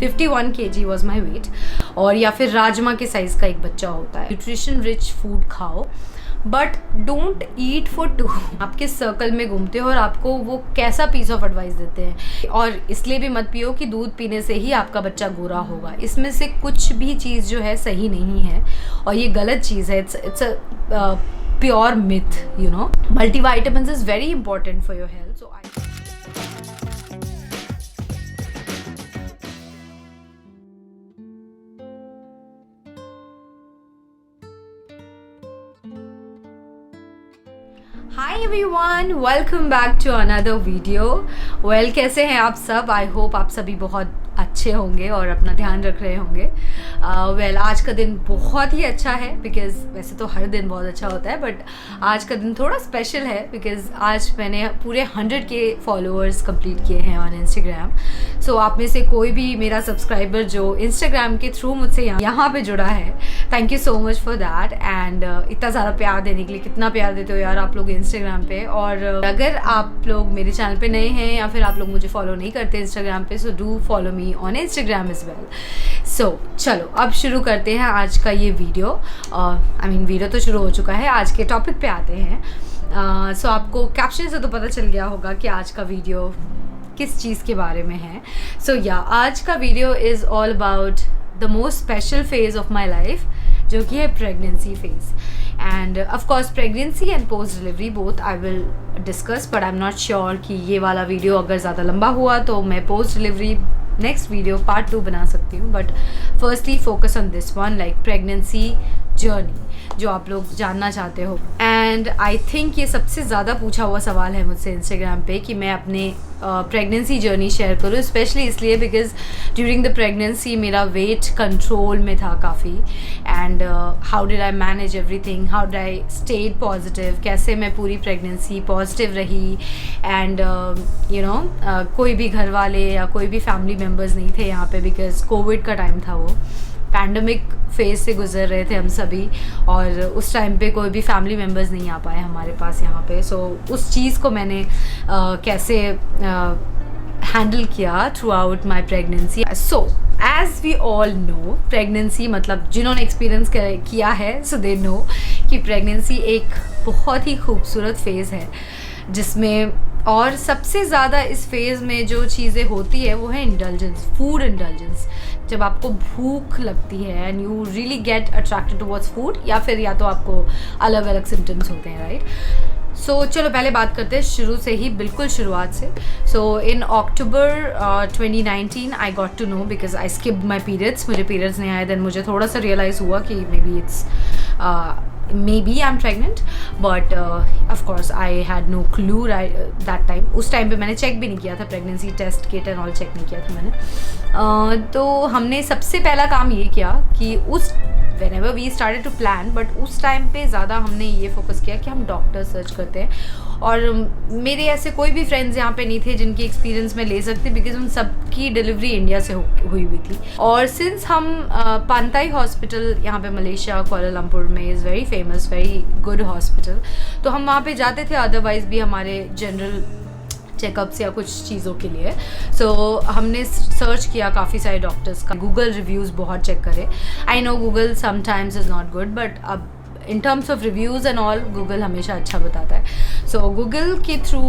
51 kg was my wait. और या फिर राजमा के साइज़ का एक बच्चा होता है। न्यूट्रिशन रिच फूड खाओ but don't eat for two. आपके सर्कल में घूमते हो और आपको वो कैसा पीस ऑफ एडवाइस देते हैं, और इसलिए भी मत पियो कि दूध पीने से ही आपका बच्चा गोरा होगा। इसमें से कुछ भी चीज़ जो है सही नहीं है और ये गलत चीज़ है। It's a pure myth, you know. Multivitamins is very important for your health. So hi everyone, welcome back to another video. Well, कैसे हैं आप सब? आई होप आप सभी बहुत अच्छे होंगे और अपना ध्यान रख रहे होंगे। वेल, आज का दिन बहुत ही अच्छा है बिकॉज़ वैसे तो हर दिन बहुत अच्छा होता है, बट आज का दिन थोड़ा स्पेशल है बिकॉज़ आज मैंने पूरे 100K फॉलोअर्स कंप्लीट किए हैं ऑन इंस्टाग्राम। सो आप में से कोई भी मेरा सब्सक्राइबर जो इंस्टाग्राम के थ्रू मुझसे यहाँ पे जुड़ा है, thank you so much for that. And इतना ज़्यादा प्यार देने के लिए। कितना प्यार देते हो यार आप लोग इंस्टाग्राम पे। और अगर आप लोग मेरे चैनल पे नए हैं या फिर आप लोग मुझे फॉलो नहीं करते इंस्टाग्राम पे, so do follow me on Instagram as well. So चलो अब शुरू करते हैं आज का ये वीडियो। वीडियो तो शुरू हो चुका है, आज के टॉपिक पे आते हैं। सो आपको कैप्शन से तो पता चल गया होगा कि आज का वीडियो किस चीज़ के बारे में है। सो आज का video is all about the most special phase of my life, जो कि है pregnancy phase. End of course pregnancy and post delivery both I will discuss, but I am not sure कि ये वाला वीडियो अगर ज़्यादा लंबा हुआ तो मैं post delivery next video part 2 बना सकती हूँ। But firstly focus on this one, like pregnancy journey, जो आप लोग जानना चाहते हो। एंड आई थिंक ये सबसे ज़्यादा पूछा हुआ सवाल है मुझसे इंस्टाग्राम पे कि मैं अपने प्रेगनेंसी जर्नी शेयर करूँ, स्पेशली इसलिए बिकॉज ड्यूरिंग द प्रेगनेंसी मेरा वेट कंट्रोल में था काफ़ी। And how did I manage everything, how did I stayed positive, कैसे मैं पूरी प्रेगनेंसी पॉजिटिव रही। एंड यू नो कोई भी घर वाले या कोई भी फैमिली मेम्बर्स नहीं थे यहाँ पे बिकॉज कोविड का टाइम था, वो पैंडमिक फेज से गुजर रहे थे हम सभी, और उस टाइम पे कोई भी फैमिली मेम्बर्स नहीं आ पाए हमारे पास यहाँ पे। सो उस चीज़ को मैंने कैसे हैंडल किया throughout my pregnancy. So as we all know, pregnancy मतलब जिन्होंने एक्सपीरियंस किया है सो दे नो कि प्रेगनेंसी एक बहुत ही खूबसूरत फेज़ है जिसमें, और सबसे ज़्यादा इस फेज़ में जो चीज़ें होती है वो है इंडल्जेंस, फूड इंडल्जेंस। जब आपको भूख लगती है and you really get attracted towards food, या फिर या तो आपको अलग अलग सिम्टम्स होते हैं, राइट। सो चलो पहले बात करते हैं शुरू से ही, बिल्कुल शुरुआत से। So in October 2019 I got to know because I skipped my periods. मुझे पीरियड्स नहीं आए, देन मुझे थोड़ा सा रियलाइज़ हुआ कि maybe I'm pregnant, but of course I had no clue that time। उस टाइम पे मैंने चेक भी नहीं किया था, pregnancy test kit and all check नहीं किया था मैंने। तो हमने सबसे पहला काम ये किया कि उस whenever we started to plan, but उस टाइम पे ज़्यादा हमने ये फोकस किया कि हम डॉक्टर सर्च करते हैं। और मेरे ऐसे कोई भी फ्रेंड्स यहाँ पे नहीं थे जिनकी एक्सपीरियंस मैं ले सकती, बिकॉज उन सबकी डिलीवरी इंडिया से हुई हुई थी। और सिंस हम पांताई हॉस्पिटल यहाँ पे मलेशिया कोलालमपुर में is very famous, very good hospital, तो हम वहाँ पे जाते थे। अदरवाइज़ भी हमारे जनरल चेकअप्स या कुछ चीज़ों के लिए। सो हमने सर्च किया काफ़ी सारे डॉक्टर्स का, गूगल रिव्यूज़ बहुत चेक करे। I know Google sometimes is not good, but अब in terms of reviews and all Google हमेशा अच्छा बताता है। सो गूगल के through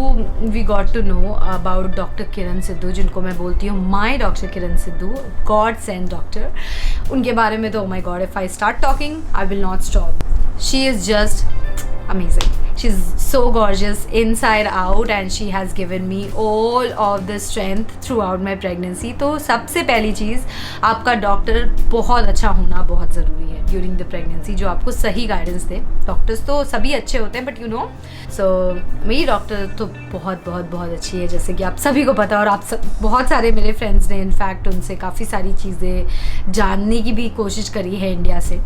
we got to know about doctor Kiran Sidhu, जिनको मैं बोलती हूँ my doctor Kiran Sidhu, God send doctor. उनके बारे में तो my God, if I start talking I will not stop. She is just amazing. She's so gorgeous inside out and she has given me all of the strength throughout my pregnancy। तो सबसे पहली चीज़, आपका doctor बहुत अच्छा होना बहुत ज़रूरी है ड्यूरिंग द प्रेगनेंसी, जो आपको सही गाइडेंस दे। डॉक्टर्स तो सभी अच्छे होते हैं, बट यू नो, सो मेरी डॉक्टर तो बहुत बहुत बहुत अच्छी है, जैसे कि आप सभी को पता है। और आप बहुत सारे मेरे फ्रेंड्स ने इनफैक्ट उनसे काफ़ी सारी चीज़ें जानने की भी कोशिश करी है इंडिया से।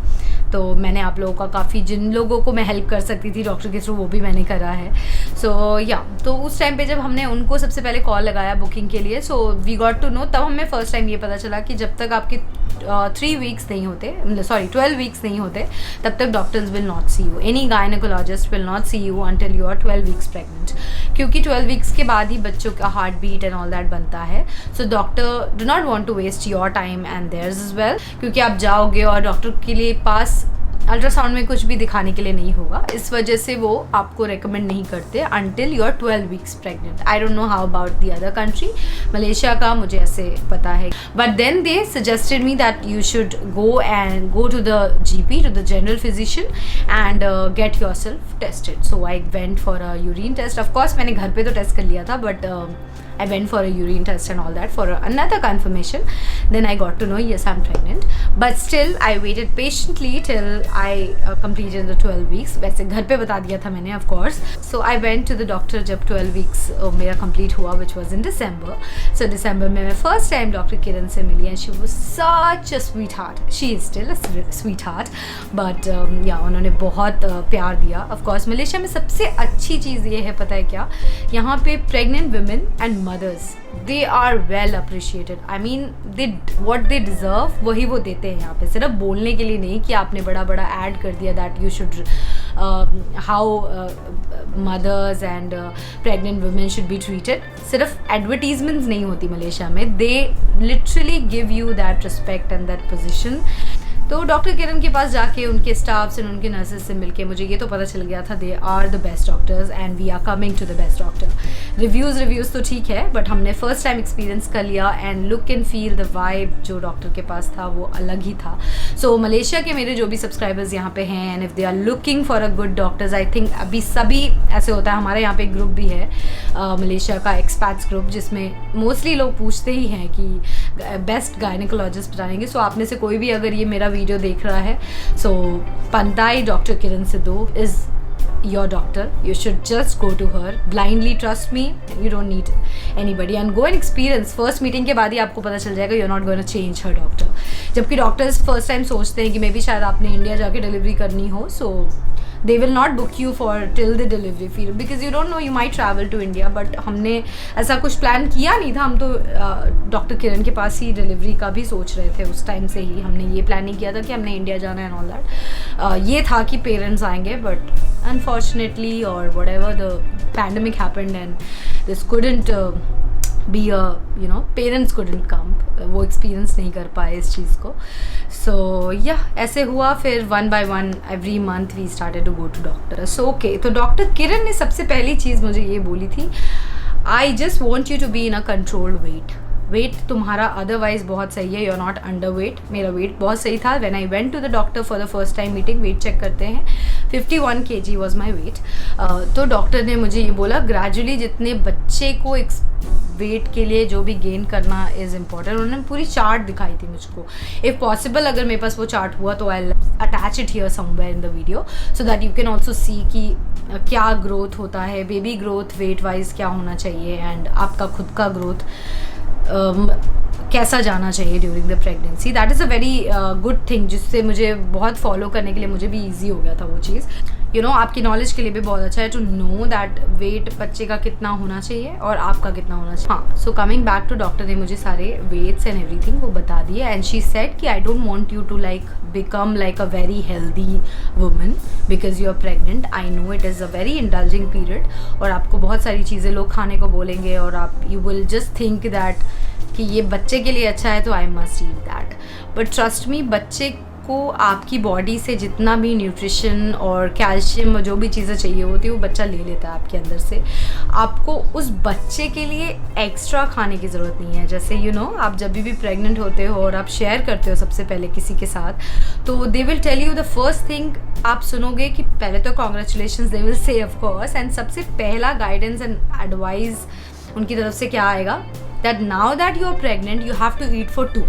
तो मैंने आप लोगों का काफ़ी, जिन लोगों को मैं हेल्प कर सकती थी डॉक्टर के थ्रू, वो भी मैंने करा है। सो तो उस टाइम पे जब हमने उनको सबसे पहले कॉल लगाया बुकिंग के लिए, so we got to know, तब हमें फर्स्ट टाइम ये पता चला कि जब तक आपकी 3 वीक्स नहीं होते, सॉरी 12 वीक्स नहीं होते, तब तक doctors will not see you, any gynaecologist will not see you until you are 12 weeks pregnant, क्योंकि 12 वीक्स के बाद ही बच्चों का heartbeat and all that बनता है. So doctor do not want to waste your time and theirs as well, क्योंकि आप जाओगे और डॉक्टर के लिए पास अल्ट्रासाउंड में कुछ भी दिखाने के लिए नहीं होगा, इस वजह से वो आपको रेकमेंड नहीं करते until you are 12 weeks pregnant. I don't know how about the other country, Malaysia का मुझे ऐसे पता है. But then they suggested me that you should go to the GP, to the general physician and get yourself tested. So I went for a urine test. Of course मैंने घर पे तो test कर लिया था, but I went for a urine test and all that for another confirmation. Then I got to know, yes, I'm pregnant. But still, I waited patiently till I completed the 12 weeks. वैसे घर पे बता दिया था मैंने, of course. So I went to the doctor जब 12 weeks मेरा complete हुआ, which was in December. So December में मैं first time Dr. किरण से मिली and she was such a sweetheart. She is still a sweetheart. But yeah, उन्होंने बहुत प्यार दिया. Of course, मलेशिया में सबसे अच्छी चीज़ ये है, पता है क्या? यहाँ पे pregnant women and mothers, they are well appreciated. I mean, what they deserve वही वो देते हैं यहाँ पे. सिर्फ बोलने के लिए नहीं कि आपने बड़ा बड़ा ऐड कर दिया that you should how mothers and pregnant women should be treated. सिर्फ advertisements नहीं होती मलेशिया में. They literally give you that respect and that position. तो डॉक्टर किरण के पास जाके उनके स्टाफ से, उनके नर्सेज से मिलके मुझे ये तो पता चल गया था they are the best doctors and we are coming to the best doctor. Reviews तो ठीक है, बट हमने फर्स्ट टाइम एक्सपीरियंस कर लिया and look and feel the vibe जो डॉक्टर के पास था वो अलग ही था. सो मलेशिया के मेरे जो भी सब्सक्राइबर्स यहाँ पे हैं and if they are looking for a good doctors, I think अभी सभी ऐसे होता है. हमारे यहाँ पे एक ग्रुप भी है मलेशिया का, एक्सपैट्स ग्रुप, जिसमें मोस्टली लोग पूछते ही हैं कि बेस्ट गायनेकोलॉजिस्ट बताएंगे. सो आप में से कोई भी अगर ये मेरा वीडियो देख रहा है, सो पंताई doctor Kiran Sidhu is your doctor. You should just go to her blindly. Trust me, you don't need anybody and go and experience. First meeting के बाद ही आपको पता चल जाएगा you're not going to change her doctor. जबकि doctors first time सोचते हैं कि मे बी शायद आपने इंडिया जाके डिलीवरी करनी हो, so they will not book you for till the delivery period because you don't know, you might travel to India. But हमने ऐसा कुछ प्लान किया नहीं था. हम तो डॉक्टर किरण के पास ही डिलीवरी का भी सोच रहे थे. उस टाइम से ही हमने ये प्लान नहीं किया था कि हमने इंडिया जाना है एंड ऑल दैट. ये था कि पेरेंट्स आएंगे, but unfortunately or whatever, the pandemic happened and this couldn't be a, you know, parents couldn't come. वो experience नहीं कर पाए इस चीज़ को. So yeah, ऐसे हुआ. फिर one by one every month we started to go to doctor. So okay, तो डॉक्टर किरण ने सबसे पहली चीज़ मुझे ये बोली थी, I just want you to be in a controlled weight. Weight तुम्हारा अदरवाइज बहुत सही है, you are not underweight. मेरा वेट बहुत सही था. When I went to the doctor for the first time meeting, weight check करते हैं, 51 kg वॉज माई वेट. तो डॉक्टर ने मुझे ये बोला, ग्रेजुअली जितने बच्चे को वेट के लिए जो भी गेन करना इज़ इम्पॉर्टेंट. उन्होंने पूरी चार्ट दिखाई थी मुझको. इफ़ पॉसिबल अगर मेरे पास वो चार्ट हुआ तो आई attach it here somewhere in the video so that you can also see कि क्या ग्रोथ होता है, बेबी ग्रोथ वेट वाइज क्या होना चाहिए एंड आपका खुद का ग्रोथ कैसा जाना चाहिए during the pregnancy. That is a very good thing जिससे मुझे बहुत फॉलो करने के लिए मुझे भी ईजी हो गया था वो चीज़. यू नो, आपकी नॉलेज के लिए भी बहुत अच्छा है टू नो दैट वेट बच्चे का कितना होना चाहिए और आपका कितना होना चाहिए. हाँ, so coming back to doctor ने मुझे सारे वेट्स एंड एवरीथिंग वो बता दिए एंड शी सेड कि I don't want you to like become like a very healthy woman because you are pregnant. I know it is a very indulging period और आपको बहुत सारी चीज़ें लोग खाने को बोलेंगे और आप you will just think that कि ये बच्चे के लिए अच्छा है तो I must eat that. But trust me, बच्चे को आपकी बॉडी से जितना भी न्यूट्रिशन और कैल्शियम जो भी चीज़ें चाहिए होती है वो बच्चा ले लेता है आपके अंदर से. आपको उस बच्चे के लिए एक्स्ट्रा खाने की ज़रूरत नहीं है. जैसे यू नो, आप जब भी प्रेग्नेंट होते हो और आप शेयर करते हो सबसे पहले किसी के साथ, तो they will tell you the first thing आप सुनोगे कि पहले तो congratulations they will say of course, and सबसे पहला गाइडेंस एंड एडवाइस उनकी तरफ से क्या आएगा, that now that you are pregnant you have to eat for 2.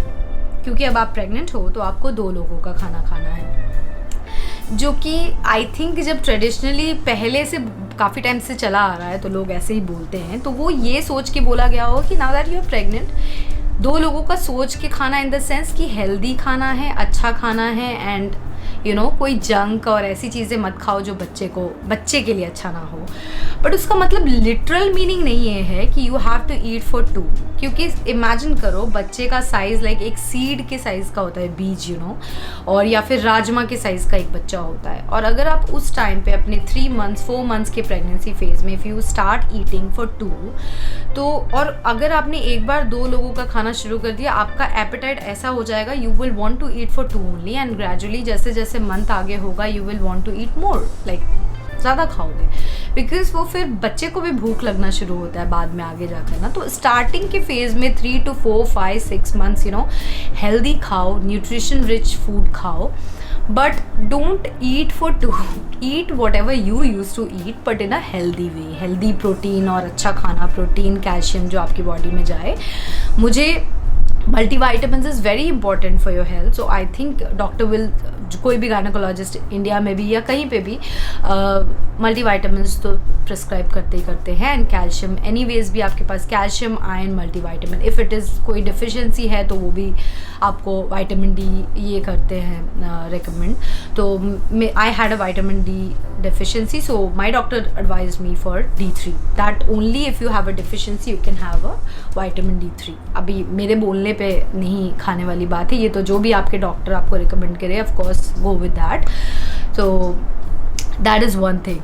क्योंकि अब आप प्रेग्नेंट हो तो आपको 2 लोगों का खाना खाना है. जो कि आई थिंक जब ट्रेडिशनली पहले से काफ़ी टाइम से चला आ रहा है तो लोग ऐसे ही बोलते हैं. तो वो ये सोच के बोला गया हो कि now that you are pregnant 2 लोगों का सोच के खाना इन द सेंस कि हेल्दी खाना है, अच्छा खाना है एंड कोई जंक और ऐसी चीज़ें मत खाओ जो बच्चे के लिए अच्छा ना हो। बट उसका मतलब लिटरल मीनिंग नहीं ये है कि you have to eat for 2, क्योंकि इमेजिन करो बच्चे का साइज़ लाइक एक सीड के साइज़ का होता है बीज, और या फिर राजमा के साइज़ का एक बच्चा होता है। और अगर आप उस टाइम पे अपने 3 मंथ्स 4 मंथ्स के प्रेगनेंसी फेज़ में if you start eating for 2, तो और अगर आपने एक बार 2 लोगों का खाना शुरू कर दिया, आपका एपेटाइट ऐसा हो जाएगा, you will want to eat for 2 only, and gradually जैसे जैसे मंथ आगे होगा you will want to eat more, like ज़्यादा खाओगे, बिकॉज वो फिर बच्चे को भी भूख लगना शुरू होता है बाद में आगे जाकर ना। तो स्टार्टिंग के फेज़ में 3 to 4 5 6 मंथ्स हेल्दी खाओ, न्यूट्रिशन रिच फूड खाओ, but don't eat for 2, eat whatever you use to eat but in a healthy way, healthy protein और अच्छा खाना, प्रोटीन कैल्शियम जो आपकी बॉडी में जाए। मुझे multivitamins is very important for your health, so I think doctor will, कोई भी गायनेकोलॉजिस्ट इंडिया में भी या कहीं पे भी मल्टीवाइटामिन्स तो प्रिस्क्राइब करते हैं, एंड कैल्शियम एनीवेज भी आपके पास calcium, iron, multivitamin, if it is कोई डिफिशिएंसी है तो वो भी आपको विटामिन डी ये करते हैं रिकमेंड। तो I had a vitamin D deficiency, so my doctor advised me for D3, that only if you have a deficiency you can have a vitamin D3। अभी मेरे बोलने पे नहीं खाने वाली बात है, ये तो जो भी आपके डॉक्टर आपको रिकमेंड करे, of course go with that। So that is one thing।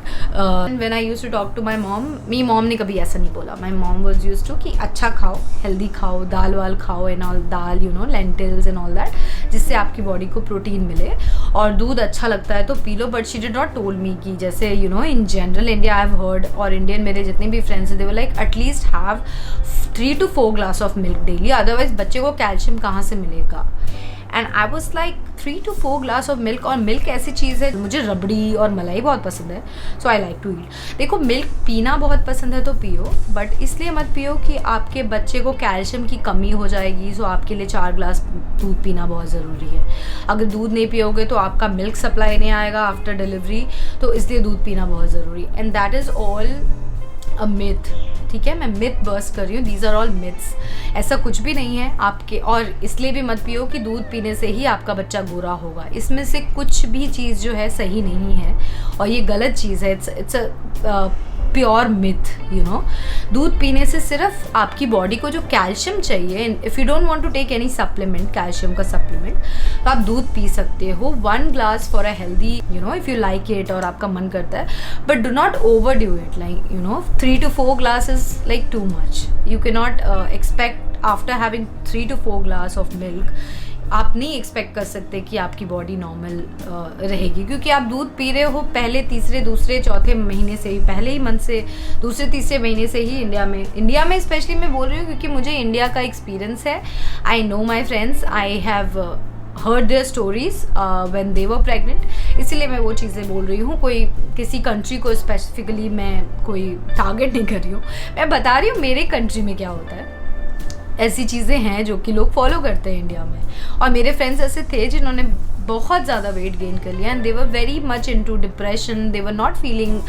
when I used to talk to my mom, मेरी मॉम ने कभी ऐसा नहीं बोला। my mom was used to कि अच्छा खाओ, हेल्दी खाओ, दाल वाल खाओ and all, dal lentils and all that, जिससे आपकी बॉडी को प्रोटीन मिले, और दूध अच्छा लगता है तो पी लो। But she did not told me कि जैसे in general India I have heard, और इंडियन मेरे जितने भी फ्रेंड्स हैं they were like at least have 3 to 4 glass of milk daily, otherwise बच्चे को कैल्शियम कहाँ से मिलेगा। And I was like 3 to 4 glass of milk, और मिल्क ऐसी चीज़ है, मुझे रबड़ी और मलाई बहुत पसंद है, सो आई लाइक टू ईट। देखो मिल्क पीना बहुत पसंद है तो पियो, बट इसलिए मत पियो कि आपके बच्चे को कैल्शियम की कमी हो जाएगी, सो आपके लिए 4 ग्लास दूध पीना बहुत ज़रूरी है। अगर दूध नहीं पियोगे तो आपका मिल्क सप्लाई नहीं आएगा आफ्टर डिलीवरी, तो इसलिए दूध पीना बहुत ज़रूरी, and that is all a myth. ठीक है, मैं मिथ बर्स्ट कर रही हूँ, दीज आर ऑल मिथ्स, ऐसा कुछ भी नहीं है आपके। और इसलिए भी मत पियो कि दूध पीने से ही आपका बच्चा गोरा होगा, इसमें से कुछ भी चीज़ जो है सही नहीं है, और ये गलत चीज़ है, इट्स अ प्योर मिथ। दूध पीने से सिर्फ आपकी बॉडी को जो कैल्शियम चाहिए, if you don't want to take any supplement, calcium का सप्लीमेंट, तो आप दूध पी सकते हो 1 glass for a healthy, if you like it और आपका मन करता है, but do not overdo it, like 3 to 4 glass is like too much. You cannot expect after having 3 to 4 glass of milk, आप नहीं expect कर सकते कि आपकी बॉडी नॉर्मल रहेगी, क्योंकि आप दूध पी रहे हो पहले तीसरे दूसरे चौथे महीने से ही, पहले ही मंथ से दूसरे तीसरे महीने से ही। इंडिया में स्पेशली मैं बोल रही हूँ क्योंकि मुझे इंडिया का एक्सपीरियंस है। I know my friends, I have heard their stories when they were pregnant, इसीलिए मैं वो चीज़ें बोल रही हूँ। कोई किसी कंट्री को स्पेसिफिकली मैं कोई टारगेट नहीं कर रही हूँ, मैं बता रही हूँ मेरे कंट्री में क्या होता है। ऐसी चीज़ें हैं जो कि लोग फॉलो करते हैं इंडिया में, और मेरे फ्रेंड्स ऐसे थे जिन्होंने बहुत ज़्यादा वेट गेन कर लिया, and they were very much into depression, they were not feeling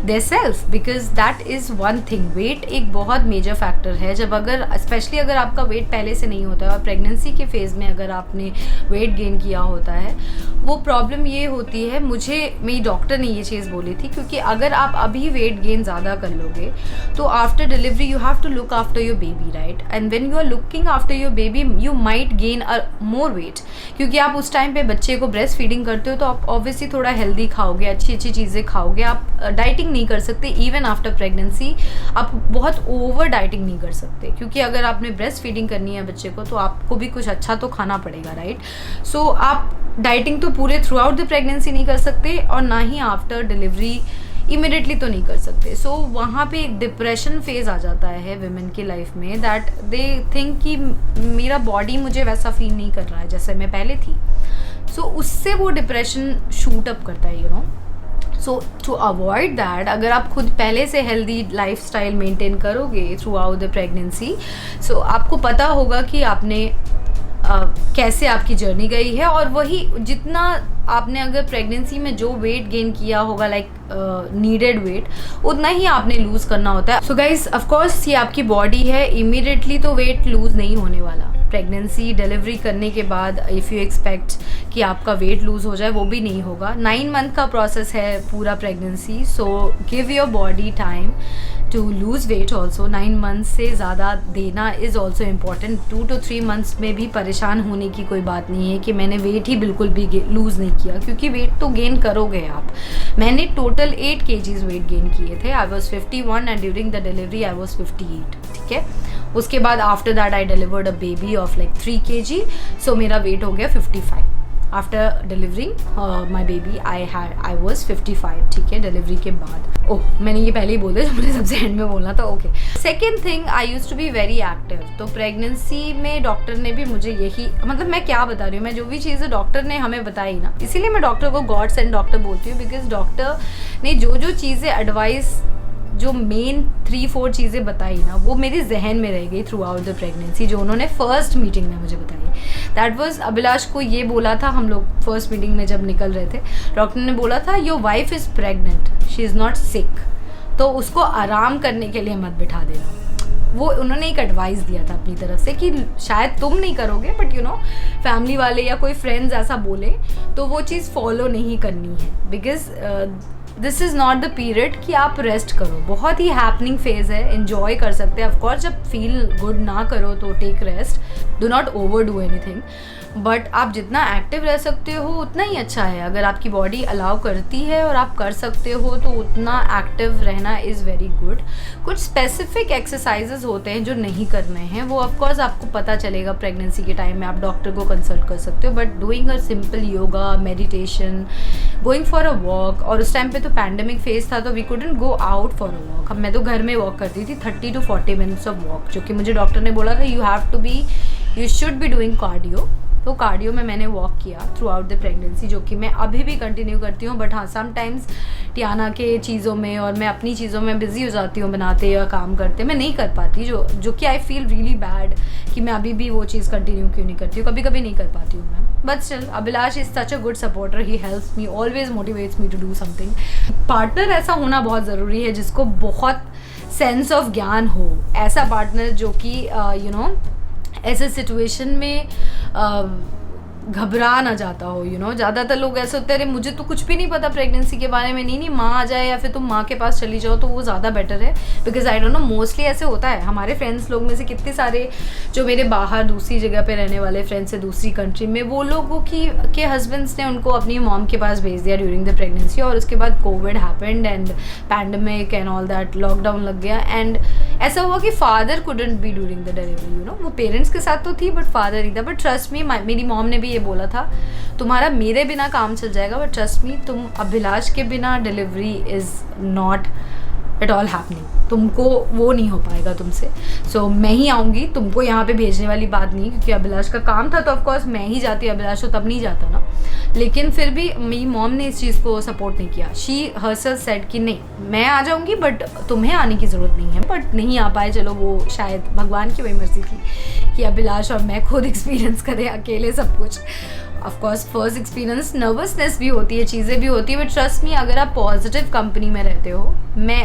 their self, because that is one thing. Weight एक बहुत मेजर फैक्टर है, जब अगर स्पेशली अगर आपका वेट पहले से नहीं होता है, और प्रेगनेंसी के फेज़ में अगर आपने वेट गेन किया होता है, वो प्रॉब्लम ये होती है, मुझे मेरी डॉक्टर ने ये चीज़ बोली थी, क्योंकि अगर आप अभी वेट गेन ज़्यादा कर लोगे तो after delivery you have to look after your baby, right, and when you are looking after your baby you might gain a more weight, क्योंकि आप उस टाइम पे बच्चे को ब्रेस्ट फीडिंग करते हो, तो आप ऑब्वियसली थोड़ा हेल्दी खाओगे, अच्छी अच्छी चीज़ें खाओगे, आप डाइटिंग नहीं कर सकते। इवन आफ्टर प्रेगनेंसी आप बहुत ओवर डाइटिंग नहीं कर सकते, क्योंकि अगर आपने ब्रेस्ट फीडिंग करनी है बच्चे को तो आपको भी कुछ अच्छा तो खाना पड़ेगा, राइट। सो आप डाइटिंग तो पूरे थ्रू आउट द प्रेगनेंसी नहीं कर सकते, और ना ही आफ्टर डिलीवरी इमिडिएटली तो नहीं कर सकते। सो वहाँ पे एक डिप्रेशन फेज आ जाता है विमेन की लाइफ में, दैट दे थिंक कि मेरा बॉडी मुझे वैसा फील नहीं कर रहा है जैसे मैं पहले थी। सो उससे वो डिप्रेशन शूट अप करता है, सो टू अवॉइड दैट, अगर आप खुद पहले से हेल्दी लाइफस्टाइल मेंटेन करोगे थ्रू आउट द प्रेगनेंसी, सो आपको पता होगा कि आपने कैसे आपकी जर्नी गई है, और वही जितना आपने अगर प्रेगनेंसी में जो वेट गेन किया होगा, लाइक नीडेड वेट, उतना ही आपने लूज़ करना होता है। सो गाइज, ऑफ कोर्स ये आपकी बॉडी है, इमीडिएटली तो वेट लूज़ नहीं होने वाला, प्रेगनेंसी डिलीवरी करने के बाद इफ़ यू एक्सपेक्ट कि आपका वेट लूज़ हो जाए, वो भी नहीं होगा। 9 मंथ का प्रोसेस है पूरा pregnancy, so give your body time to lose weight also. 9 month से ज़्यादा देना is also important. 2 to 3 months में भी परेशान होने की कोई बात नहीं है कि मैंने वेट ही बिल्कुल भी लूज़ नहीं किया, क्योंकि वेट तो गेन करोगे आप। मैंने टोटल 8 kgs वेट गेन किए थे। I was 51 and during the delivery I was 58, ठीक है। उसके बाद after that I delivered a baby of like 3 kg, सो मेरा वेट हो गया 55। After delivering my baby I was 55, ठीक है, डिलीवरी के बाद। ओह, मैंने ये पहले ही बोल दिया जो मुझे सबसे एंड में बोलना था। Okay, second thing, I use to be very active. तो प्रेगनेंसी में डॉक्टर ने भी मुझे यही, मतलब मैं क्या बता रही हूँ, मैं जो भी चीज़ें डॉक्टर ने हमें बताई ना, इसीलिए मैं डॉक्टर को गॉड सेंड डॉक्टर बोलती हूँ, बिकॉज डॉक्टर ने जो जो चीज़ें एडवाइस, जो मेन 3-4 चीज़ें बताई ना, वो मेरे जहन में रह गई थ्रू आउट द प्रेगनेंसी, जो उन्होंने फर्स्ट मीटिंग में मुझे बताई। दैट वाज, अभिलाष को ये बोला था, हम लोग फर्स्ट मीटिंग में जब निकल रहे थे, डॉक्टर ने बोला था your wife is pregnant, she is not sick, तो उसको आराम करने के लिए मत बिठा देना। वो उन्होंने एक एडवाइस दिया था अपनी तरफ से कि शायद तुम नहीं करोगे, बट यू नो फैमिली वाले या कोई फ्रेंड्स ऐसा बोले तो वो चीज़ फॉलो नहीं करनी है, because this is not the period कि आप रेस्ट करो। बहुत ही हैपनिंग फेज़ है, इन्जॉय कर सकते हैं। ऑफकोर्स जब फील गुड ना करो तो take rest, do not overdo anything, but आप जितना एक्टिव रह सकते हो उतना ही अच्छा है। अगर आपकी बॉडी अलाउ करती है और आप कर सकते हो तो उतना एक्टिव रहना इज़ वेरी गुड। कुछ स्पेसिफिक एक्सरसाइजेज होते हैं जो नहीं करने हैं, वो ऑफकोर्स आपको पता चलेगा प्रेगनेंसी के टाइम में, आप डॉक्टर को कंसल्ट कर सकते हो, but doing a simple yoga, meditation, going for a walk, और उस टाइम पे तो पैंडेमिक फेज था तो we couldn't go out for a walk. अब मैं तो घर में वॉक करती थी 30 to 40 मिनट्स ऑफ वॉक, जो कि मुझे डॉक्टर ने बोला था you should be doing cardio. तो कार्डियो में मैंने वॉक किया थ्रू आउट द प्रेगनेंसी, जो कि मैं अभी भी कंटिन्यू करती हूँ। बट हाँ, समटाइम्स टियाना के चीज़ों में और मैं अपनी चीज़ों में बिजी हो जाती हूँ, बनाते या काम करते मैं नहीं कर पाती, जो कि आई फील रियली बैड कि मैं अभी भी वो चीज़ कंटिन्यू क्यों नहीं करती हूँ। कभी कभी नहीं कर पाती हूँ मैं, but still Abhilash is such a good supporter, he helps me, always motivates me to do something. Partner ऐसा होना बहुत ज़रूरी है जिसको बहुत सेंस ऑफ ज्ञान हो, ऐसा पार्टनर जो कि यू नो ऐसे सिचुएशन में घबरा ना जाता हो। यू नो ज़्यादातर लोग ऐसे होते हैं, अरे मुझे तो कुछ भी नहीं पता प्रेगनेंसी के बारे में, नहीं माँ आ जाए या फिर तुम माँ के पास चली जाओ तो वो ज़्यादा बेटर है, because I don't no, mostly ऐसे होता है। हमारे फ्रेंड्स लोग में से कितने सारे जो मेरे बाहर दूसरी जगह पे रहने वाले फ्रेंड्स है, दूसरी कंट्री में, वो लोगों के हस्बैंड्स ने उनको अपनी मॉम के पास भेज दिया ड्यूरिंग द प्रेगनेंसी, और उसके बाद Covid happened and pandemic and all that, lockdown लग गया, एंड ऐसा हुआ कि father couldn't B during the delivery. You know वो पेरेंट्स के साथ तो थी बट फादर नहीं था। बट ट्रस्ट मी, मेरी मॉम ने भी ये बोला था, तुम्हारा मेरे बिना काम चल जाएगा, बट ट्रस्ट मी, तुम अभिलाष के बिना delivery is not at all happening, तुमको वो नहीं हो पाएगा तुमसे। सो मैं ही आऊँगी, तुमको यहाँ पे भेजने वाली बात नहीं, क्योंकि अभिलाष का काम था तो ऑफकोर्स मैं ही जाती, अभिलाष तो तब नहीं जाता ना। लेकिन फिर भी मेरी मॉम ने इस चीज़ को सपोर्ट नहीं किया। शी हर्सेल्फ सेड कि नहीं मैं आ जाऊँगी बट तुम्हें आने की ज़रूरत नहीं है। बट नहीं आ पाए, चलो वो शायद भगवान की वही मर्जी थी कि अभिलाष और मैं खुद एक्सपीरियंस करें अकेले सब कुछ। ऑफकोर्स फर्स्ट एक्सपीरियंस नर्वसनेस भी होती है, चीज़ें भी होती है, बट ट्रस्ट मी, अगर आप पॉजिटिव कंपनी में रहते हो,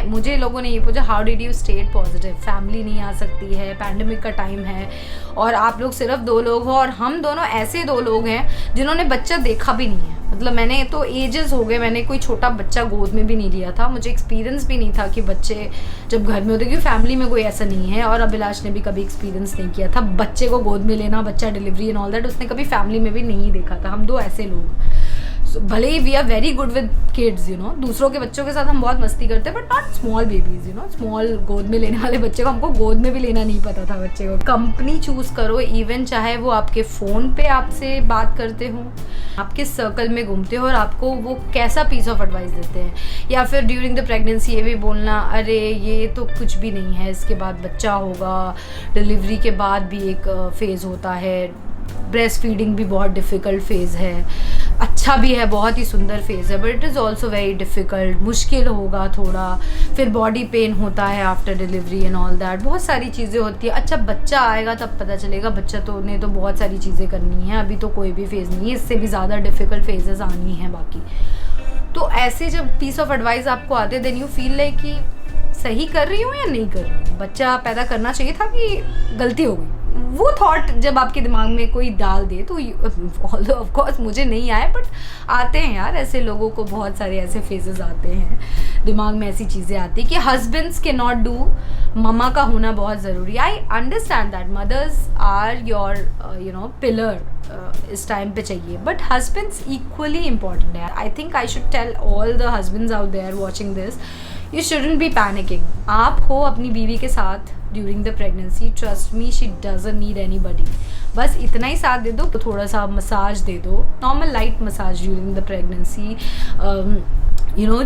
मुझे लोगों ने ये पूछा how did you state positive, family नहीं आ सकती है, पैंडेमिक का टाइम है और आप लोग सिर्फ 2 लोग हो, और हम दोनों ऐसे 2 लोग हैं जिन्होंने बच्चा देखा भी नहीं है। मतलब मैंने तो एजेस हो गए, मैंने कोई छोटा बच्चा गोद में भी नहीं लिया था, मुझे एक्सपीरियंस भी नहीं था कि बच्चे जब घर में होते, क्योंकि फैमिली में कोई ऐसा नहीं है, और अभिलाष ने भी कभी एक्सपीरियंस नहीं किया था बच्चे को गोद में लेना, बच्चा डिलीवरी एंड ऑल दैट, उसने कभी फैमिली में भी नहीं देखा था। हम 2 ऐसे लोग, भले ही we are very good with kids, you know, दूसरों के बच्चों के साथ हम बहुत मस्ती करते हैं, but not small babies, you know, small गोद में लेने वाले बच्चे को, हमको गोद में भी लेना नहीं पता था बच्चे को। कंपनी चूज करो, इवन चाहे वो आपके फ़ोन पे आपसे बात करते हो, आपके सर्कल में घूमते हो और आपको वो कैसा पीस ऑफ एडवाइस देते हैं, या फिर ड्यूरिंग द प्रेगनेंसी ये भी बोलना अरे ये तो कुछ भी नहीं है, इसके बाद बच्चा होगा, डिलीवरी के बाद भी एक फेज़ होता है, ब्रेस्ट फीडिंग भी बहुत डिफ़िकल्ट फेज़ है, अच्छा भी है, बहुत ही सुंदर फेज़ है, but it is also very difficult, मुश्किल होगा थोड़ा, फिर बॉडी पेन होता है after delivery and all that, बहुत सारी चीज़ें होती है। अच्छा बच्चा आएगा तब पता चलेगा, बच्चा तो ने तो बहुत सारी चीज़ें करनी है, अभी तो कोई भी फेज़ नहीं है, इससे भी ज़्यादा डिफ़िकल्ट फेजेस आनी हैं बाकी। तो ऐसे जब पीस ऑफ एडवाइस आपको आते, देन यू फील लाइक कि सही कर रही हूँ या नहीं कर रही हूँ, बच्चा पैदा करना चाहिए था कि गलती हो गई, वो थॉट जब आपके दिमाग में कोई डाल दे तो ऑफ कोर्स मुझे नहीं आए, बट आते हैं यार, ऐसे लोगों को बहुत सारे ऐसे फेजेस आते हैं, दिमाग में ऐसी चीज़ें आती हैं कि हस्बैंड्स के नॉट डू, ममा का होना बहुत ज़रूरी। I understand that mothers are your pillar इस टाइम पे चाहिए, बट हस्बैंड्स इक्वली इम्पॉर्टेंट है। I think I should tell all the husbands out there watching this, you shouldn't be panicking. आप हो अपनी बीवी के साथ during the pregnancy, trust me she doesn't need anybody. बस इतना ही साथ दे दो, थोड़ा सा मसाज दे दो, normal light massage during the pregnancy,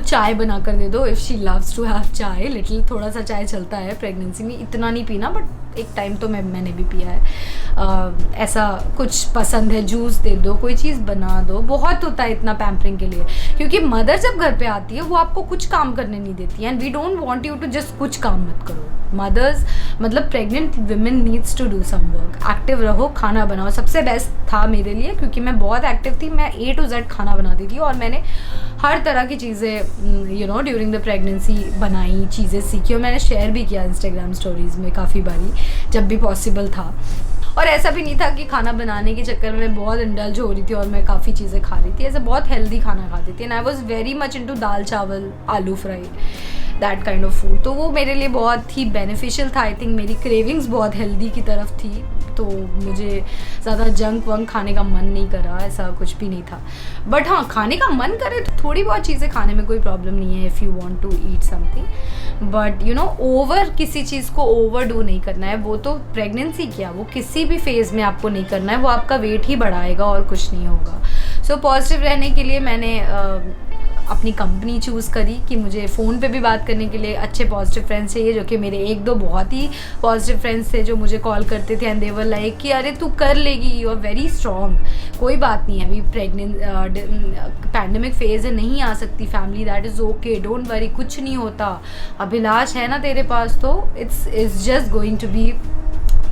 चाय बना कर दे दो if she loves to have chai, little थोड़ा सा चाय चलता है प्रेगनेंसी में, इतना नहीं पीना, बट एक टाइम तो मैंने भी पिया है। ऐसा कुछ पसंद है, जूस दे दो, कोई चीज़ बना दो, बहुत होता है इतना पैम्परिंग के लिए, क्योंकि मदर जब घर पे आती है वो आपको कुछ काम करने नहीं देती है, and we don't want you to just कुछ काम मत करो। मदर्स मतलब pregnant women needs to do some work, active रहो, खाना बनाओ। सबसे बेस्ट था मेरे लिए, क्योंकि मैं बहुत एक्टिव थी, मैं A to Z खाना बनाती थी, और मैंने हर तरह की चीज़ें ड्यूरिंग द प्रेगनेंसी बनाई, चीज़ें सीखी, और मैंने शेयर भी किया इंस्टाग्राम स्टोरीज़ में काफ़ी बारी जब भी पॉसिबल था। और ऐसा भी नहीं था कि खाना बनाने के चक्कर में बहुत इंडल्ज हो रही थी और मैं काफ़ी चीज़ें खा रही थी, ऐसा बहुत हेल्दी खाना खाती थी, and I was very much into dal chawal, aloo fry, that kind of food. तो वो मेरे लिए बहुत ही बेनिफिशियल था। आई थिंक मेरी क्रेविंग्स बहुत हेल्दी की तरफ थी, तो मुझे ज़्यादा जंक वंक खाने का मन नहीं करा, ऐसा कुछ भी नहीं था। बट हाँ, खाने का मन करे तो थोड़ी बहुत चीज़ें खाने में कोई प्रॉब्लम नहीं है, if you want to eat something, but over किसी चीज़ को ओवर डू नहीं करना है। वो तो प्रेगनेंसी क्या, वो किसी भी फेज़ में आपको नहीं करना है, वो आपका वेट ही बढ़ाएगा और कुछ नहीं होगा। सो पॉजिटिव रहने के लिए मैंने अपनी कंपनी चूज़ करी कि मुझे फ़ोन पे भी बात करने के लिए अच्छे पॉजिटिव फ्रेंड्स चाहिए, जो कि मेरे एक दो बहुत ही पॉजिटिव फ्रेंड्स थे जो मुझे कॉल करते थे, एंड दे वर लाइक कि अरे तू कर लेगी, यू आर वेरी स्ट्रॉन्ग, कोई बात नहीं है, अभी पैंडेमिक फेज़ है, नहीं आ सकती family, that is okay, don't worry, कुछ नहीं होता, अभिलाष है ना तेरे पास, तो it's just going to be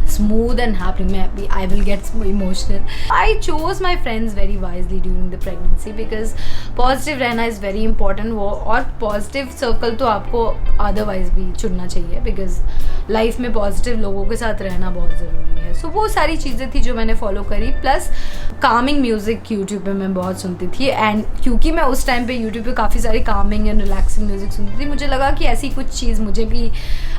smooth and happy. I will get emotional. I chose my friends very wisely during the pregnancy because positive रहना is very important. वो और positive circle तो आपको otherwise भी चुनना चाहिए, because लाइफ में positive लोगों के साथ रहना बहुत ज़रूरी है। सो वो सारी चीज़ें थी जो मैंने फॉलो करी, प्लस कामिंग म्यूज़िक यूट्यूब पे मैं बहुत सुनती थी, एंड क्योंकि मैं उस टाइम पे यूट्यूब पे काफ़ी सारी कामिंग एंड रिलैक्सिंग म्यूज़िक सुनती थी, मुझे लगा कि ऐसी कुछ चीज़ मुझे भी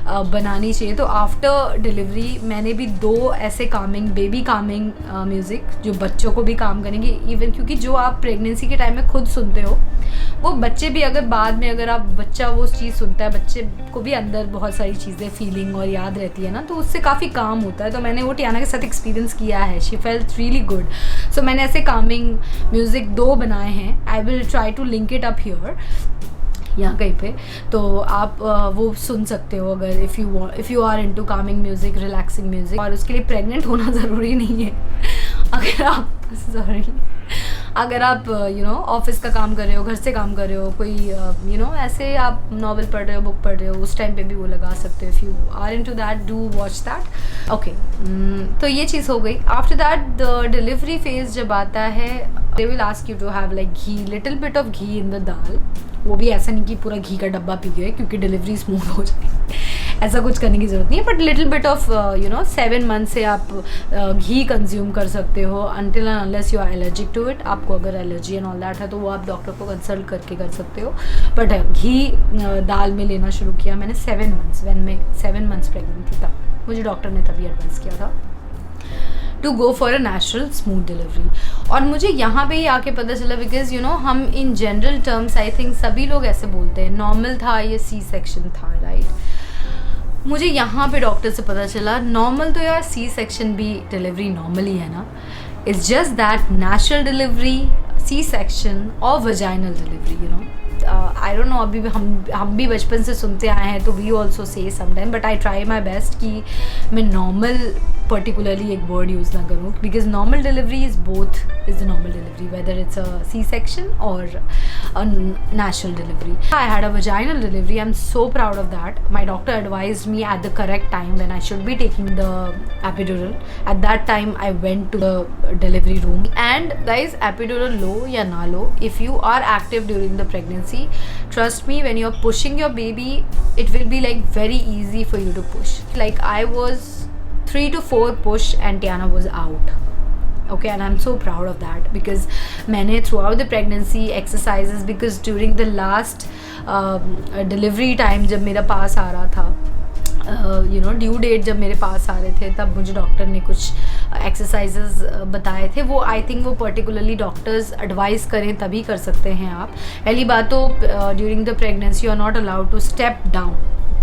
बनानी चाहिए। तो आफ्टर डिलीवरी मैंने भी 2 ऐसे कामिंग, बेबी कामिंग म्यूज़िक जो बच्चों को भी काम करेंगे, इवन क्योंकि जो आप प्रेगनेंसी के टाइम में खुद सुनते हो, वो बच्चे भी अगर बाद में अगर आप बच्चा वो चीज़ सुनता है, बच्चे को भी अंदर बहुत सारी चीज़ें फीलिंग और याद रहती है ना, तो उससे काफ़ी काम होता है। तो मैंने वो टियाना के साथ एक्सपीरियंस किया है, she felt really good. So मैंने ऐसे कामिंग म्यूज़िक 2 बनाए हैं, I will try to link it up here, यहाँ कहीं पे, तो आप वो सुन सकते हो अगर if you are into calming music, relaxing music. और उसके लिए प्रेग्नेंट होना ज़रूरी नहीं है। अगर आप ऑफिस का काम कर रहे हो, घर से काम कर रहे हो, कोई ऐसे आप नॉवल पढ़ रहे हो, बुक पढ़ रहे हो, उस टाइम पे भी वो लगा सकते हो। If you are into that, do watch that. Okay, तो ये चीज़ हो गई। After that the delivery phase जब आता है, they will ask you to have like ghee, little bit of ghee in the dal. वो भी ऐसा नहीं कि पूरा घी का डब्बा पी गए, क्योंकि डिलीवरी स्मूथ हो जाएगी, ऐसा कुछ करने की ज़रूरत नहीं है, but little bit of 7 month से आप घी कंज्यूम कर सकते हो, until and unless you are allergic to it. आपको अगर एलर्जी एंड ऑल दैट है तो वो आप डॉक्टर को कंसल्ट करके कर सकते हो, बट घी दाल में लेना शुरू किया मैंने 7 मंथ्स, व्हेन मैं 7 मंथ्स प्रेगनेंट थी, तब मुझे डॉक्टर ने तभी एडवाइस किया था to go for a natural smooth delivery. और मुझे यहाँ पे ही आके पता चला, बिकॉज हम in general terms I think सभी लोग ऐसे बोलते हैं, नॉर्मल था या सी सेक्शन था, राइट। मुझे यहाँ पे डॉक्टर से पता चला नॉर्मल तो यार सी सेक्शन भी डिलीवरी नॉर्मल ही है ना, it's just that natural delivery, C section और vaginal delivery, I don't know, अभी भी हम भी बचपन से सुनते आए हैं, तो we also say sometime, but I try my best कि मैं नॉर्मल पर्टिकुलरली एक वर्ड यूज़ ना करूँ, because normal delivery is both is the normal delivery, whether it's a C section और a natural delivery. I had a vaginal delivery. I'm so proud of that. My doctor advised me at the correct time when I should be taking the epidural. At that time, I went to the delivery room. And guys, epidural low ya na low, if you are active during the pregnancy, trust me, when you're pushing your baby, it will be like very easy for you to push. Like I was 3 to 4 push and Tiana was out. Okay, and I'm so proud of that because मैंने throughout the pregnancy exercises, because during the last delivery time जब मेरा पास आ रहा था, due date जब मेरे पास आ रहे थे, तब मुझे डॉक्टर ने कुछ एक्सरसाइजेज बताए थे. वो आई थिंक वो पर्टिकुलरली डॉक्टर्स एडवाइस करें तभी कर सकते हैं आप. पहली बात तो during the pregnancy you are not allowed to step down.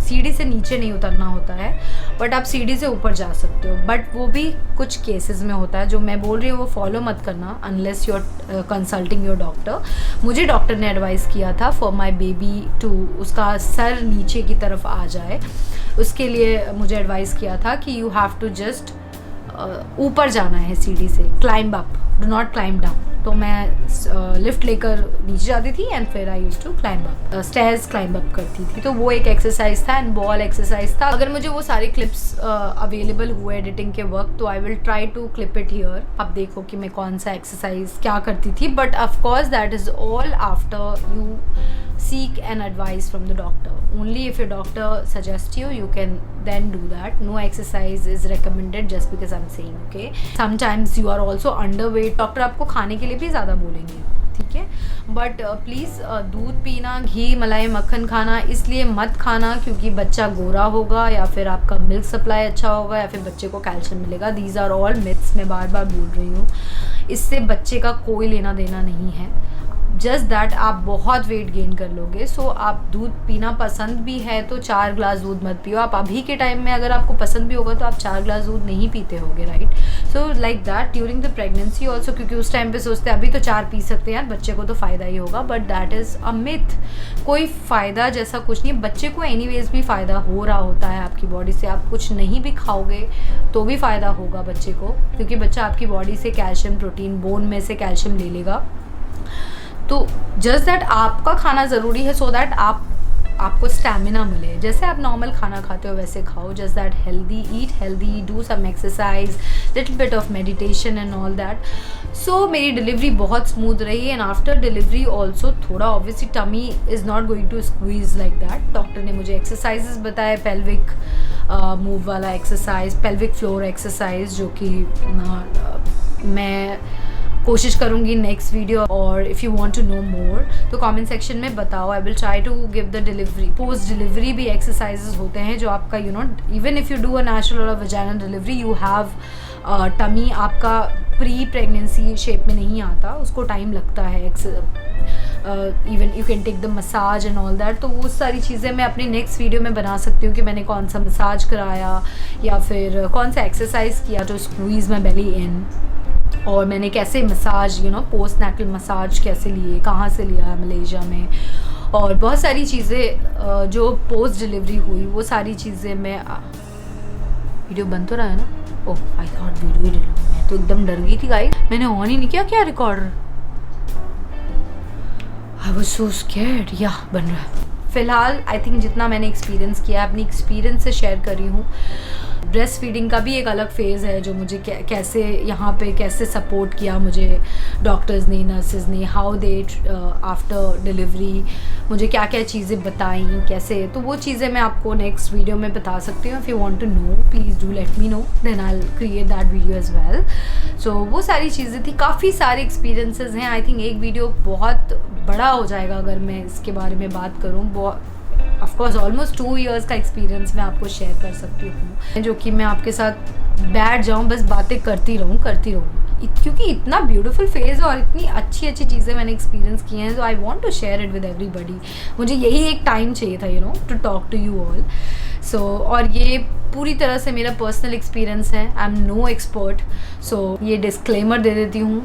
सीढ़ी से नीचे नहीं उतरना होता है, बट आप सीढ़ी से ऊपर जा सकते हो. बट वो भी कुछ केसेस में होता है. जो मैं बोल रही हूँ वो फॉलो मत करना unless you are consulting your doctor. मुझे डॉक्टर ने एडवाइस किया था फॉर माई बेबी टू उसका सर नीचे की तरफ आ जाए, उसके लिए मुझे एडवाइस किया था कि यू हैव टू जस्ट ऊपर जाना है सीढ़ी से. Climb up, do not climb down. तो मैं लिफ्ट लेकर नीचे जाती थी एंड फिर I used to climb up, stairs climb up करती थी. तो वो एक एक्सरसाइज था एंड बॉल एक्सरसाइज था. अगर मुझे वो सारे क्लिप्स अवेलेबल हुए एडिटिंग के वक्त तो I will try to clip it here. आप देखो कि मैं कौन सा एक्सरसाइज क्या करती थी. But of course that is all after you seek an advice from the doctor. Only if your doctor suggests you can then do that. No exercise is recommended just because I'm saying, okay? Sometimes you are also underweight. Doctor आपको खाने के लिए भी ज़्यादा बोलेंगे, ठीक है? But please दूध पीना, घी मलाई मक्खन खाना इसलिए मत खाना क्योंकि बच्चा गोरा होगा या फिर आपका मिल्क सप्लाई अच्छा होगा या फिर बच्चे को कैल्शियम मिलेगा. These are all myths. मैं बार बार बोल रही हूँ, इससे बच्चे का कोई लेना देना नहीं है. जस्ट दैट आप बहुत वेट गेन कर लोगे. सो आप दूध पीना पसंद भी है तो 4 ग्लास दूध मत पियो. आप अभी के टाइम में अगर आपको पसंद भी होगा तो आप 4 ग्लास दूध नहीं पीते होगे, right? So like that during the pregnancy also, क्योंकि उस टाइम पे सोचते हैं अभी तो 4 पी सकते हैं यार, बच्चे को तो फ़ायदा ही होगा. But that is a myth. कोई फ़ायदा जैसा कुछ नहीं. बच्चे को एनीवेज भी फ़ायदा हो रहा होता है आपकी बॉडी से. आप कुछ नहीं भी खाओगे तो भी फ़ायदा होगा बच्चे को, क्योंकि बच्चा आपकी बॉडी से कैल्शियम, प्रोटीन, बोन में से कैल्शियम ले लेगा. तो जस्ट दैट आपका खाना ज़रूरी है सो दैट आपको स्टैमिना मिले. जैसे आप नॉर्मल खाना खाते हो वैसे खाओ. Just that healthy, eat healthy, do some exercise, little bit of meditation and all that. So मेरी डिलीवरी बहुत स्मूथ रही एंड आफ्टर डिलीवरी ऑल्सो थोड़ा obviously tummy is not going to squeeze like that. Doctor ने मुझे exercises बताए, pelvic move वाला exercise, pelvic floor exercise, जो कि मैं कोशिश करूँगी नेक्स्ट वीडियो. और if you want to know more तो कमेंट सेक्शन में बताओ. आई will try to give the delivery. Post delivery भी एक्सरसाइजेज होते हैं जो आपका even if you do a natural और vaginal delivery you have tummy आपका प्री प्रेगनेंसी शेप में नहीं आता, उसको टाइम लगता है. Even you can take the massage and all that. तो वो सारी चीज़ें मैं अपनी नेक्स्ट वीडियो में बना सकती हूँ कि मैंने कौन सा मसाज कराया या फिर कौन सा एक्सरसाइज किया टू स्क्वीज़ माई बेली इन, और मैंने कैसे मसाज पोस्ट नेटल मसाज कैसे लिए, कहाँ से लिया मलेशिया में, और बहुत सारी चीज़ें जो पोस्ट डिलीवरी हुई वो सारी चीज़ें मैं. वीडियो बंद तो रहा है ना? ओह आई थॉट वीडियो डिलीट. मैं तो एकदम डर गई थी गाइस, मैंने ऑन ही नहीं किया क्या recorder. I was so scared. या बन रहा है. फ़िलहाल आई थिंक जितना मैंने एक्सपीरियंस किया अपनी एक्सपीरियंस से शेयर कर रही हूँ. ब्रेस्ट फीडिंग का भी एक अलग फेज़ है जो मुझे कैसे यहाँ पे कैसे सपोर्ट किया मुझे डॉक्टर्स ने, नर्सेज ने, हाउ दे आफ्टर डिलीवरी मुझे क्या क्या चीज़ें बताई कैसे. तो वो चीज़ें मैं आपको नेक्स्ट वीडियो में बता सकती हूँ. If you want to know please do let me know, then I will create that video as well. So वो सारी चीज़ें थी, काफ़ी सारे एक्सपीरियंसेस हैं. आई थिंक एक वीडियो बहुत बड़ा हो जाएगा अगर मैं इसके बारे में बात करूँ. ऑफकोर्स ऑलमोस्ट 2 years का एक्सपीरियंस मैं आपको शेयर कर सकती हूँ, जो कि मैं आपके साथ बैठ जाऊँ बस बातें करती रहूँ क्योंकि इतना ब्यूटीफुल फेज़ और इतनी अच्छी अच्छी चीज़ें मैंने एक्सपीरियंस की हैं. So I want to share it with everybody. मुझे यही एक टाइम चाहिए था to talk to you all. So और ये पूरी तरह से मेरा पर्सनल एक्सपीरियंस है. I am no expert. So ये डिस्क्लेमर दे देती हूँ,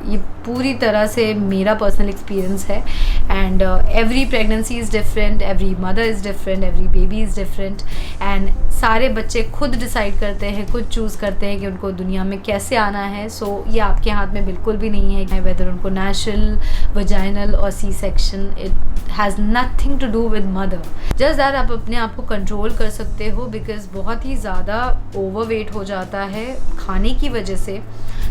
ये पूरी तरह से मेरा पर्सनल एक्सपीरियंस है. And every pregnancy is different, every mother is different, every baby is different. And सारे बच्चे खुद डिसाइड करते हैं, खुद चूज़ करते हैं कि उनको दुनिया में कैसे आना है. सो ये आपके हाथ में बिल्कुल भी नहीं है वेदर उनको नेचुरल, वजाइनल और C section. It has nothing to do with mother. Just that आप अपने आप को कंट्रोल कर सकते हो बिकॉज बहुत ही ज़्यादा ओवरवेट हो जाता है खाने की वजह से.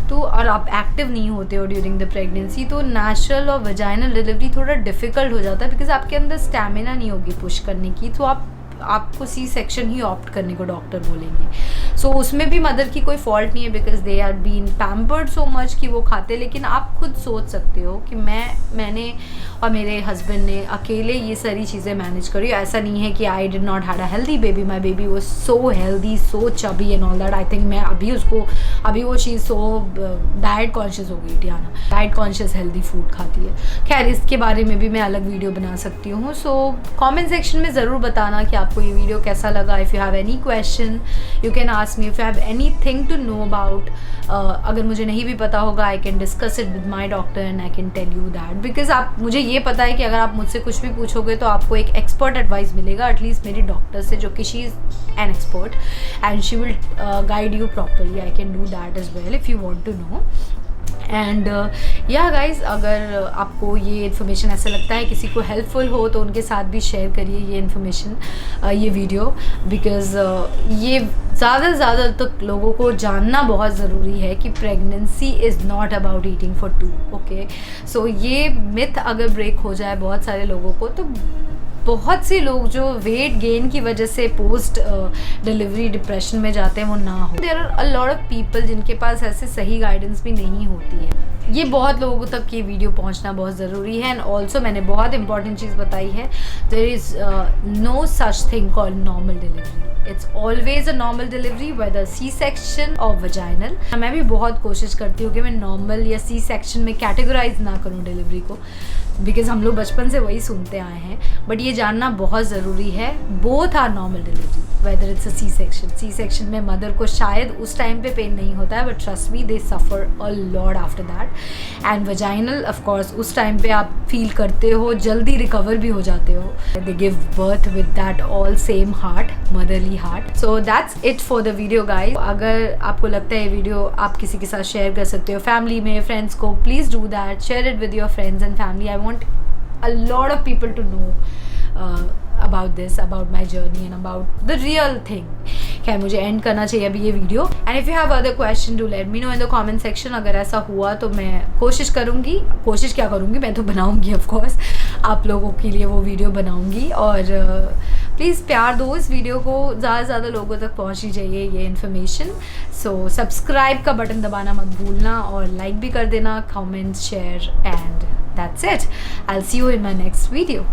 तो और आप एक्टिव नहीं होते हो ड्यूरिंग द प्रेगनेंसी, तो नेचुरल और वजाइनल डिलीवरी थोड़ा डिफ़िकल्ट हो जाता है बिकॉज आपके अंदर स्टैमिना नहीं होगी पुश करने की. तो आपको सी सेक्शन ही ऑप्ट करने को डॉक्टर बोलेंगे. सो उसमें भी मदर की कोई फॉल्ट नहीं है, because they are been pampered so much कि वो खाते। लेकिन आप खुद सोच सकते हो कि मैंने और मेरे हस्बैंड ने अकेले ये सारी चीज़ें मैनेज करी। ऐसा नहीं है कि I did not had a healthy baby, my baby was so healthy, so chubby and all that. I think मैं अभी वो चीज़ सो डाइट कॉन्शियस हो गई Diana, diet conscious healthy food खाती है। खैर इसके बारे में भी मैं अलग वीडियो बना सकती हूँ। सो कमेंट सेक्शन में ज़रूर बताना कि आपको ये वीडियो कैसा लगा। If you have any question you can ask me, if you have any thing to know about, अगर मुझे नहीं भी पता होगा I can discuss it with my doctor and I can tell you that. Because आप मुझे ये पता है कि अगर आप मुझसे कुछ भी पूछोगे तो आपको एक एक्सपर्ट एडवाइस मिलेगा, एटलीस्ट मेरी डॉक्टर से, जो कि she is an expert and she will guide you properly. I can do that as well if you want to know. And yeah guys, अगर आपको ये इन्फॉर्मेशन ऐसा लगता है किसी को हेल्पफुल हो तो उनके साथ भी शेयर करिए ये इन्फॉर्मेशन, ये वीडियो, बिकॉज़ ये ज़्यादा से ज़्यादा तक लोगों को जानना बहुत ज़रूरी है कि pregnancy is not about eating for two. Okay, so ये मिथ अगर ब्रेक हो जाए बहुत सारे लोगों को, तो बहुत से लोग जो वेट गेन की वजह से पोस्ट डिलीवरी डिप्रेशन में जाते हैं वो ना हो। There are a lot of people जिनके पास ऐसे सही गाइडेंस भी नहीं होती है। ये बहुत लोगों तक ये वीडियो पहुंचना बहुत ज़रूरी है। एंड ऑल्सो मैंने बहुत इंपॉर्टेंट चीज़ बताई है, there is no such thing called normal delivery. It's always a normal delivery, whether C section और वजाइनल। मैं भी बहुत कोशिश करती हूँ कि मैं नॉर्मल या सी सेक्शन में कैटेगराइज ना करूँ डिलीवरी को, बिकॉज हम लोग बचपन से वही सुनते आए हैं। बट ये जानना बहुत ज़रूरी है, both are normal delivery, whether it's a C section. C section में मदर को शायद उस टाइम पे पेन नहीं होता है, but trust me they suffer a lot after that. And vaginal of course उस टाइम पे आप फील करते हो, जल्दी रिकवर भी हो जाते हो। They give birth with that all same heart, motherly heart. So that's it for the video guys. अगर आपको लगता है ये वीडियो आप किसी के साथ शेयर कर सकते हो, फैमिली में, फ्रेंड्स को, please do that, share it with your friends and family. I want a lot of people to know about this, about my journey and about the real thing. खैर मुझे and करना चाहिए अभी ये video. And if you have other question do let me no in the comment section. अगर ऐसा हुआ तो मैं कोशिश करूँगी, कोशिश क्या करूँगी, मैं तो बनाऊँगी ऑफ कोर्स, आप लोगों के लिए वो वीडियो बनाऊँगी। और प्लीज़ प्यार दो इस वीडियो को, ज़्यादा से ज़्यादा लोगों तक पहुँचनी चाहिए ये इन्फॉर्मेशन। सो सब्सक्राइब का बटन दबाना मत भूलना और लाइक भी कर देना, comment, share, and that's it. I'll see you in my next video.